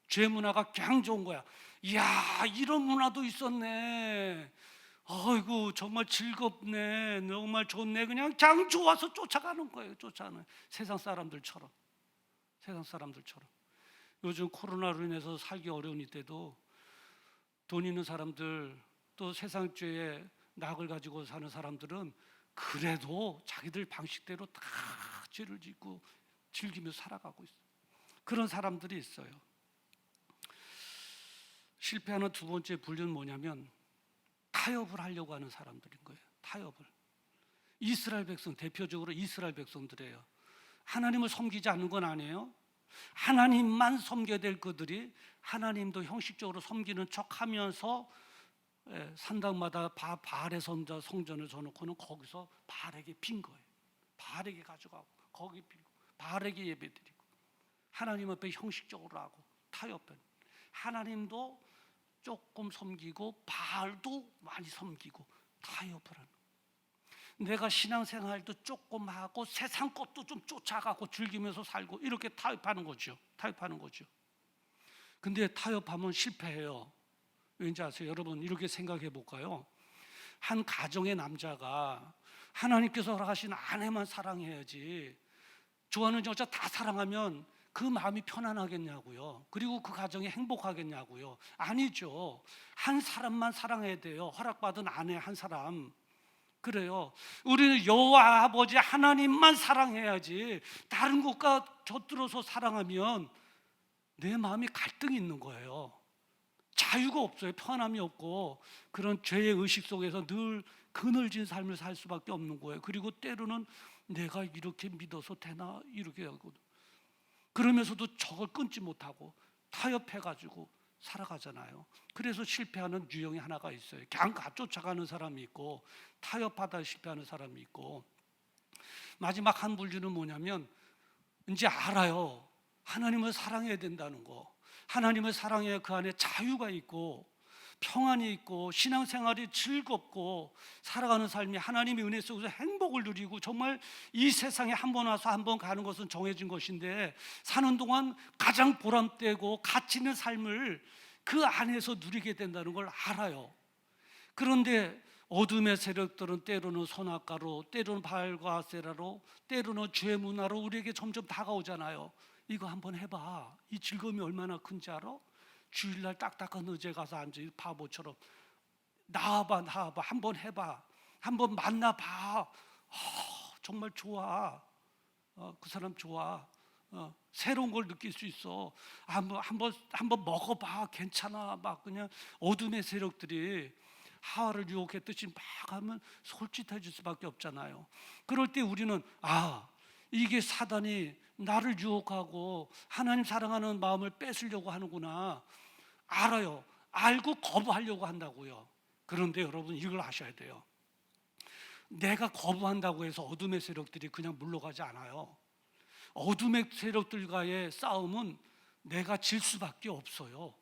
죄 문화가 그냥 좋은 거야. 이야, 이런 문화도 있었네. 아이고 정말 즐겁네. 정말 좋네. 그냥 좋아서 쫓아가는 거예요. 쫓아가는 세상 사람들처럼. 요즘 코로나로 인해서 살기 어려운 이때도 돈 있는 사람들, 또 세상 죄에 낙을 가지고 사는 사람들은 그래도 자기들 방식대로 다 죄를 짓고 즐기며 살아가고 있어요. 그런 사람들이 있어요. 실패하는 두 번째 분류는 뭐냐면 타협을 하려고 하는 사람들인 거예요. 타협을. 이스라엘 백성, 대표적으로 이스라엘 백성들이에요. 하나님을 섬기지 않는 건 아니에요. 하나님만 섬겨야 될 그들이 하나님도 형식적으로 섬기는 척하면서 산당마다 바알의 성전을 져놓고는 거기서 바알에게 빈 거예요. 바알에게 가져가고 거기 빌고 바알에게 예배드리고 하나님 앞에 형식적으로 하고 타협은 하나님도 조금 섬기고 바알도 많이 섬기고 타협을 하는. 내가 신앙생활도 조금 하고 세상 것도 좀 쫓아가고 즐기면서 살고 이렇게 타협하는 거죠. 타협하는 거죠. 근데 타협하면 실패해요. 왠지 아세요? 여러분 이렇게 생각해 볼까요? 한 가정의 남자가 하나님께서 허락하신 아내만 사랑해야지 좋아하는 여자 다 사랑하면 그 마음이 편안하겠냐고요. 그리고 그 가정이 행복하겠냐고요. 아니죠. 한 사람만 사랑해야 돼요. 허락받은 아내 한 사람. 그래요. 우리는 여호와 아버지 하나님만 사랑해야지 다른 것과 곁들여서 사랑하면 내 마음이 갈등이 있는 거예요. 자유가 없어요. 편함이 없고 그런 죄의 의식 속에서 늘 그늘진 삶을 살 수밖에 없는 거예요. 그리고 때로는 내가 이렇게 믿어서 되나 이렇게 하고 그러면서도 저걸 끊지 못하고 타협해가지고 살아가잖아요. 그래서 실패하는 유형이 하나가 있어요. 그냥 쫓아가는 사람이 있고 타협하다 실패하는 사람이 있고 마지막 한 분류는 뭐냐면 이제 알아요. 하나님을 사랑해야 된다는 거. 하나님을 사랑해야 그 안에 자유가 있고 평안이 있고 신앙생활이 즐겁고 살아가는 삶이 하나님의 은혜 속에서 행복을 누리고 정말 이 세상에 한 번 와서 한 번 가는 것은 정해진 것인데 사는 동안 가장 보람되고 가치 있는 삶을 그 안에서 누리게 된다는 걸 알아요. 그런데 어둠의 세력들은 때로는 선악과로 때로는 바알과 아세라로 때로는 죄 문화로 우리에게 점점 다가오잖아요. 이거 한번 해봐. 이 즐거움이 얼마나 큰지 알아? 주일날 딱딱한 의자에 가서 앉아 바보처럼 나와봐 한번 해봐 한번 만나봐. 정말 좋아. 그 사람 좋아. 새로운 걸 느낄 수 있어. 한번 먹어봐. 괜찮아. 막 그냥 어둠의 세력들이 하와를 유혹했듯이 막 하면 솔깃해질 수밖에 없잖아요. 그럴 때 우리는 이게 사단이 나를 유혹하고 하나님 사랑하는 마음을 뺏으려고 하는구나. 알아요. 알고 거부하려고 한다고요. 그런데 여러분 이걸 아셔야 돼요. 내가 거부한다고 해서 어둠의 세력들이 그냥 물러가지 않아요. 어둠의 세력들과의 싸움은 내가 질 수밖에 없어요.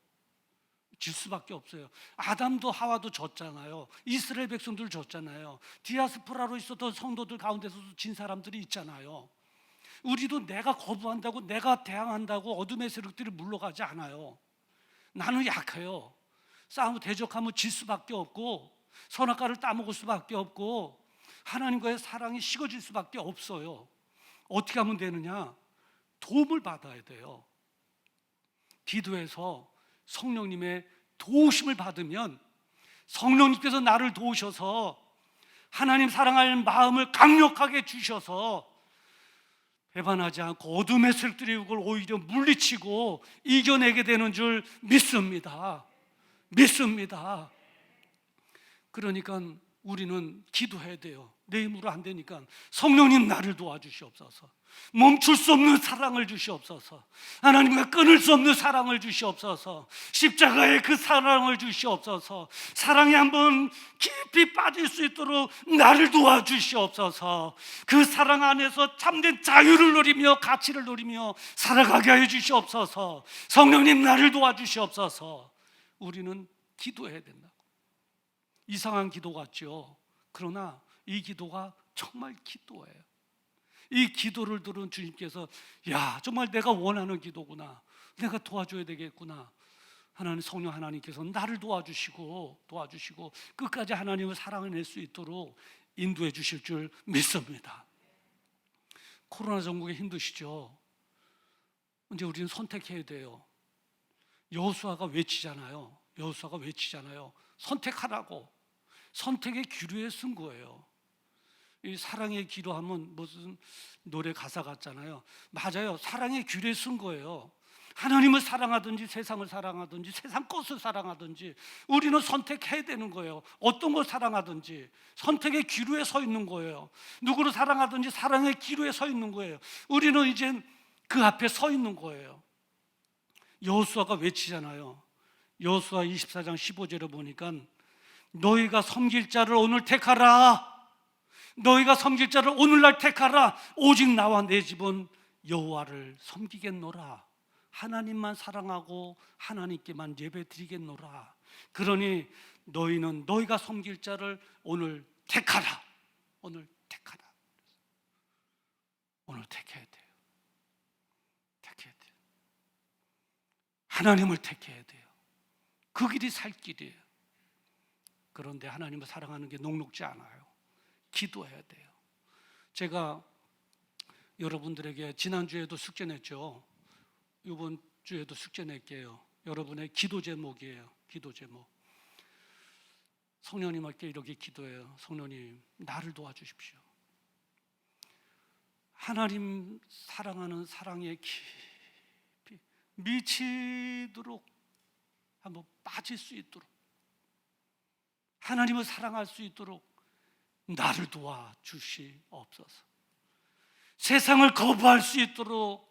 질 수밖에 없어요. 아담도 하와도 졌잖아요. 이스라엘 백성들 졌잖아요. 디아스포라로 있었던 성도들 가운데서도 진 사람들이 있잖아요. 우리도 내가 거부한다고 내가 대항한다고 어둠의 세력들이 물러가지 않아요. 나는 약해요. 싸움 대적하면 질 수밖에 없고 선악과를 따먹을 수밖에 없고 하나님과의 사랑이 식어질 수밖에 없어요. 어떻게 하면 되느냐? 도움을 받아야 돼요. 기도해서 성령님의 도우심을 받으면 성령님께서 나를 도우셔서 하나님 사랑하는 마음을 강력하게 주셔서 배반하지 않고 어둠의 세력들이 그걸 오히려 물리치고 이겨내게 되는 줄 믿습니다. 믿습니다. 그러니까 우리는 기도해야 돼요. 내 힘으로 안 되니까 성령님 나를 도와주시옵소서. 멈출 수 없는 사랑을 주시옵소서. 하나님과 끊을 수 없는 사랑을 주시옵소서. 십자가의 그 사랑을 주시옵소서. 사랑에 한번 깊이 빠질 수 있도록 나를 도와주시옵소서. 그 사랑 안에서 참된 자유를 누리며 가치를 누리며 살아가게 하여 주시옵소서. 성령님 나를 도와주시옵소서. 우리는 기도해야 된다고. 이상한 기도 같죠. 그러나 이 기도가 정말 기도예요. 이 기도를 들은 주님께서 정말 내가 원하는 기도구나. 내가 도와줘야 되겠구나. 하나님 성령 하나님께서 나를 도와주시고 끝까지 하나님을 사랑해낼 수 있도록 인도해 주실 줄 믿습니다. 코로나 전국에 힘드시죠? 이제 우리는 선택해야 돼요. 여호수아가 외치잖아요. 선택하라고. 선택의 기류에 쓴 거예요. 이 사랑의 기로 하면 무슨 노래 가사 같잖아요. 맞아요. 사랑의 기로에 쓴 거예요. 하나님을 사랑하든지 세상을 사랑하든지 세상 것을 사랑하든지 우리는 선택해야 되는 거예요. 어떤 걸 사랑하든지 선택의 기로에 서 있는 거예요. 누구를 사랑하든지 사랑의 기로에 서 있는 거예요. 우리는 이제 그 앞에 서 있는 거예요. 여호수아가 외치잖아요. 여호수아 24장 15절에 보니까 너희가 섬길 자를 오늘 택하라. 너희가 섬길 자를 오늘날 택하라. 오직 나와 내 집은 여호와를 섬기겠노라. 하나님만 사랑하고 하나님께만 예배드리겠노라. 그러니 너희는 너희가 섬길 자를 오늘 택하라. 오늘 택하라. 오늘 택해야 돼요. 택해야 돼요. 하나님을 택해야 돼요. 그 길이 살 길이에요. 그런데 하나님을 사랑하는 게 녹록지 않아요. 기도해야 돼요. 제가 여러분들에게 지난주에도 숙제 냈죠. 이번 주에도 숙제 낼게요. 여러분의 기도 제목이에요. 기도 제목. 성령님께 이렇게 기도해요. 성령님, 나를 도와주십시오. 하나님 사랑하는 사랑에 깊이 미치도록 한번 빠질 수 있도록, 하나님을 사랑할 수 있도록 나를 도와주시옵소서. 세상을 거부할 수 있도록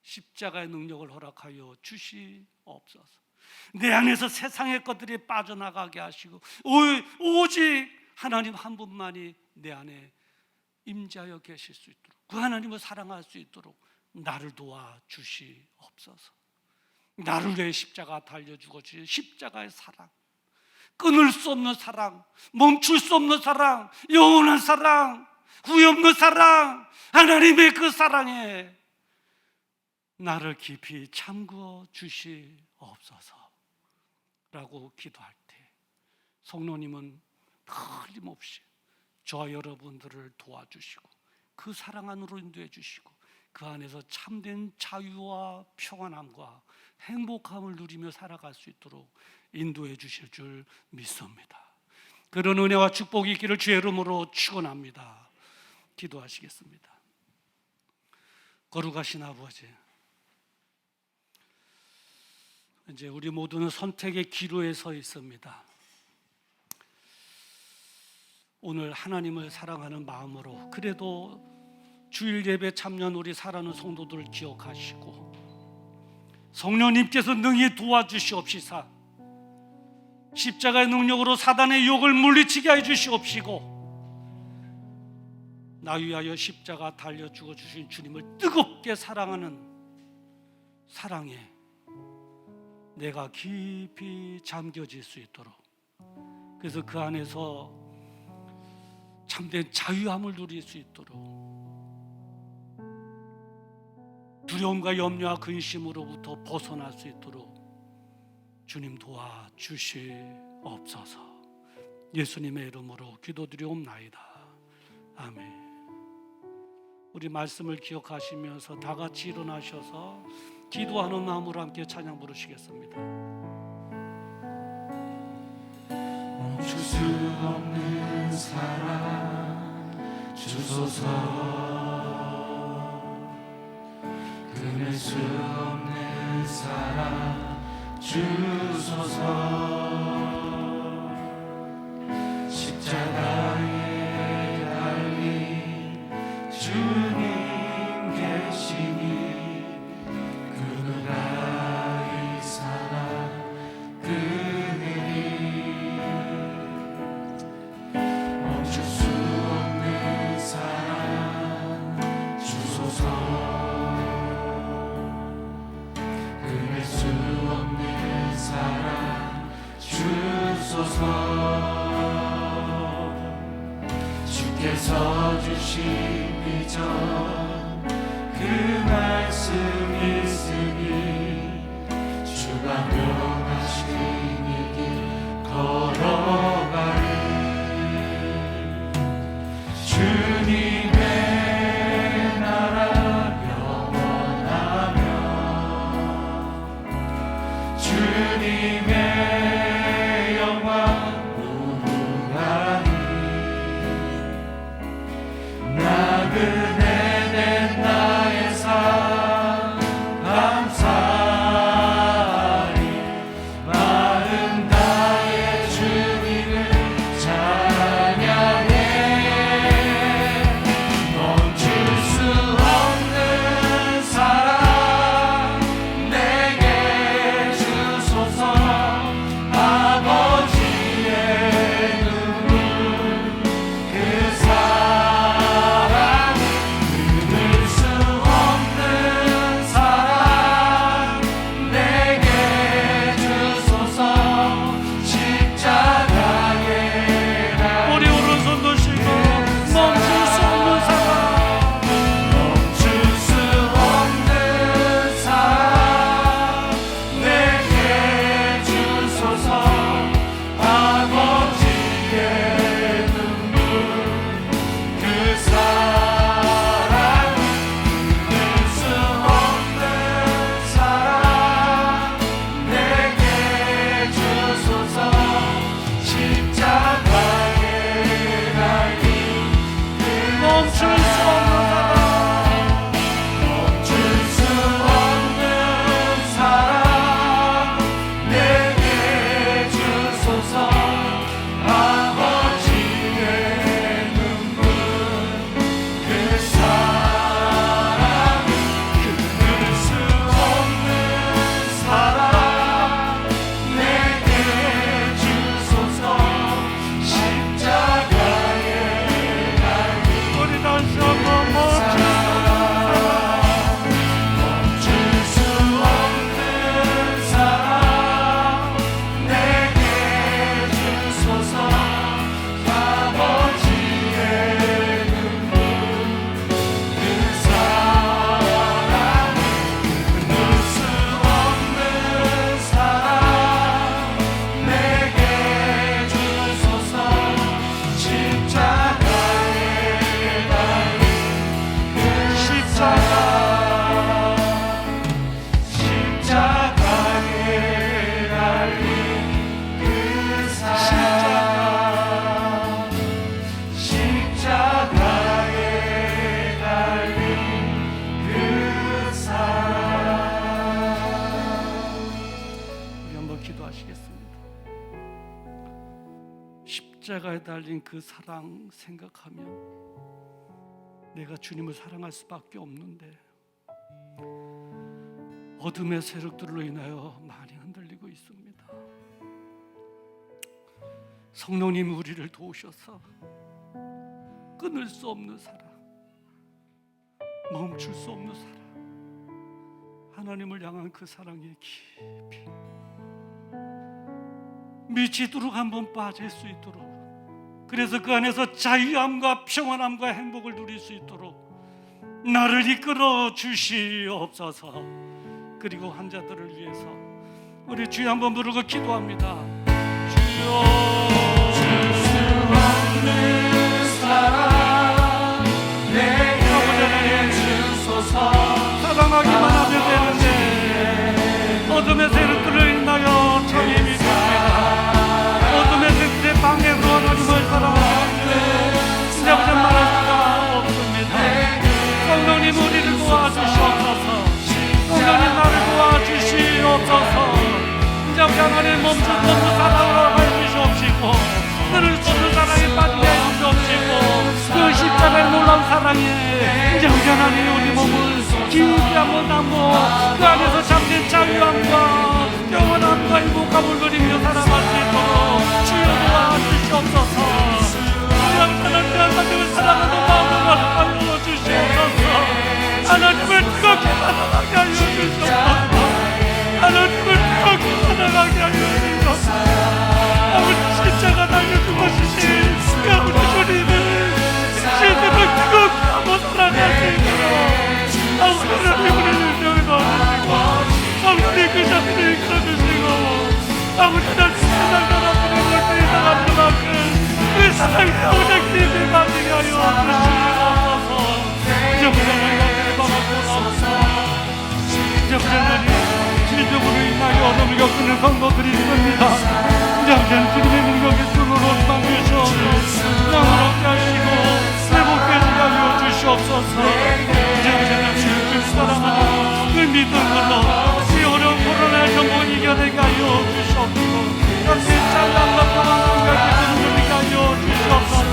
십자가의 능력을 허락하여 주시옵소서. 내 안에서 세상의 것들이 빠져나가게 하시고 오직 하나님 한 분만이 내 안에 임재하여 계실 수 있도록, 그 하나님을 사랑할 수 있도록 나를 도와주시옵소서. 나를 위해 십자가 달려 죽어주신 십자가의 사랑, 끊을 수 없는 사랑, 멈출 수 없는 사랑, 영원한 사랑, 후회 없는 사랑, 하나님의 그 사랑에 나를 깊이 잠그어 주시옵소서라고 기도할 때 성령님은 틀림없이 저와 여러분들을 도와주시고 그 사랑 안으로 인도해 주시고 그 안에서 참된 자유와 평안함과 행복함을 누리며 살아갈 수 있도록 인도해 주실 줄 믿습니다. 그런 은혜와 축복이 있기를 주의 이름으로 축원합니다. 기도하시겠습니다. 거룩하신 아버지, 이제 우리 모두는 선택의 기로에 서 있습니다. 오늘 하나님을 사랑하는 마음으로 그래도 주일 예배 참여한 우리 사랑하는 성도들을 기억하시고 성령님께서 능히 도와주시옵시사 십자가의 능력으로 사단의 유혹을 물리치게 해 주시옵시고 나 위하여 십자가 달려 죽어 주신 주님을 뜨겁게 사랑하는 사랑에 내가 깊이 잠겨질 수 있도록, 그래서 그 안에서 참된 자유함을 누릴 수 있도록, 두려움과 염려와 근심으로부터 벗어날 수 있도록 주님 도와주시옵소서. 예수님의 이름으로 기도드리옵나이다. 아멘. 우리 말씀을 기억하시면서 다 같이 일어나셔서 기도하는 마음으로 함께 찬양 부르시겠습니다. 멈출 수 없는 사랑 주소서, 끊을 수 없는 사랑 주소서. 십자가에 달린 주님 계시니 그 나의 사랑 그늘이 멈출 수 없는 사랑 주소서, 끊을 수 없는 사랑 주소서. 주께서 주신 비전 그 말씀 있으니 주가 명하신 이 길 걸어가리. 주님의 나라 영원하며 주님의 영광 무궁하니 기도하시겠습니다. 십자가에 달린 그 사랑 생각하면 내가 주님을 사랑할 수밖에 없는데 어둠의 세력들로 인하여 많이 흔들리고 있습니다. 성령님 우리를 도우셔서 끊을 수 없는 사랑, 멈출 수 없는 사랑, 하나님을 향한 그 사랑에 깊이 미치도록 한번 빠질 수 있도록, 그래서 그 안에서 자유함과 평안함과 행복을 누릴 수 있도록 나를 이끌어 주시옵소서. 그리고 환자들을 위해서 우리 주여 한번 부르고 기도합니다. 주여, 줄 수 없는 사랑 내게 주소서. 사랑하기만 하면 되는데 어둠의 세력들로 인하여 참임이 됩니다. 어둠의 세력들의 방해로 하나님을 사랑하는데 진짜 그저 말할 수가 없습니다. 성령님 우리를 도와주시옵소서. 성령님 나를 도와주시옵소서. 진짜 우리 하나님 멈출 수 없는 사랑을 해주시옵시고 끊을 수 없는 사랑에 빠지게 해주시옵시고 그 십자가의 놀라운 사랑에 이제 우리 하나님 우리 몸을 깊이 한번 담고 그 안에서 잠든 자유함과 평안함과 행복함을 누리며 살아갈 수 있도록 주여 도와주시옵소서. 하나님을 사랑하는 마음을 하여 주시옵소서. 하나님을 뜨겁게 사랑하게 하여 주시옵소서. 하나님을 뜨겁게 사랑하게 하여 주시옵소서. 아버지 십자가 달려 죽으시신 그 아버지 주님을 신들을 뜨겁게 한번 사랑할 수 있도록 아버지 우리의 인생을 도와주시고 아버지 그 자들을 이끌어주시고 아버지 날 세상 사람들을 볼때 이상한 만큼 그 사랑이 아버지 깊이 빠지게 하여 주시옵소서. 이제 부장님을 바라보옵소서. 이제 부장님 질병으로 인하여 어둠을 겪는 성도들이 있습니다. 이제 아버지 주님의 능력의 손으로 만드셔 영원하게 하시고 회복되게 하여 주시옵소서. 이제 아버지 주님을 사랑하는 그 믿음으로 이 어려운 코로나 정부 이겨내게 하여 주시옵소서. 함께 찬양과 평안과 기쁨을 누리게 하여 주시옵소서.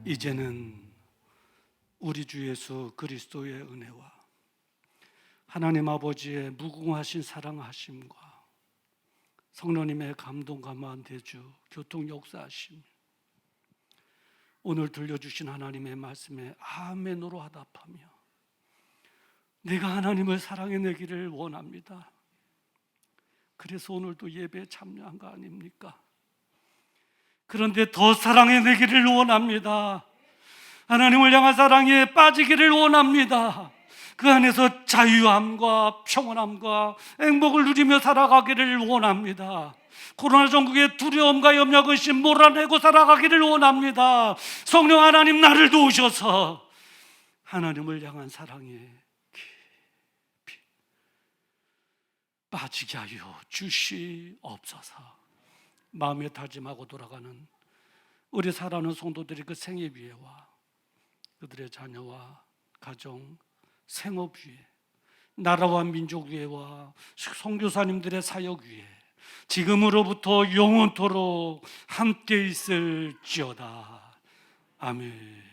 이제는 우리 주 예수 그리스도의 은혜와 하나님 아버지의 무궁하신 사랑하심과 성령님의 감동 감화한 대주 교통 역사하심, 오늘 들려주신 하나님의 말씀에 아멘으로 화답하며 내가 하나님을 사랑해내기를 원합니다. 그래서 오늘도 예배에 참여한 거 아닙니까? 그런데 더 사랑해내기를 원합니다. 하나님을 향한 사랑에 빠지기를 원합니다. 그 안에서 자유함과 평안함과 행복을 누리며 살아가기를 원합니다. 코로나 전국의 두려움과 염려 근심 몰아내고 살아가기를 원합니다. 성령 하나님 나를 도우셔서 하나님을 향한 사랑에 깊이 빠지게 하여 주시옵소서. 마음에 다짐하고 돌아가는 우리 사랑하는 성도들의 그 생애 위에와 그들의 자녀와 가정, 생업 위에, 나라와 민족 위에와 선교사님들의 사역 위에 지금으로부터 영원토록 함께 있을지어다. 아멘.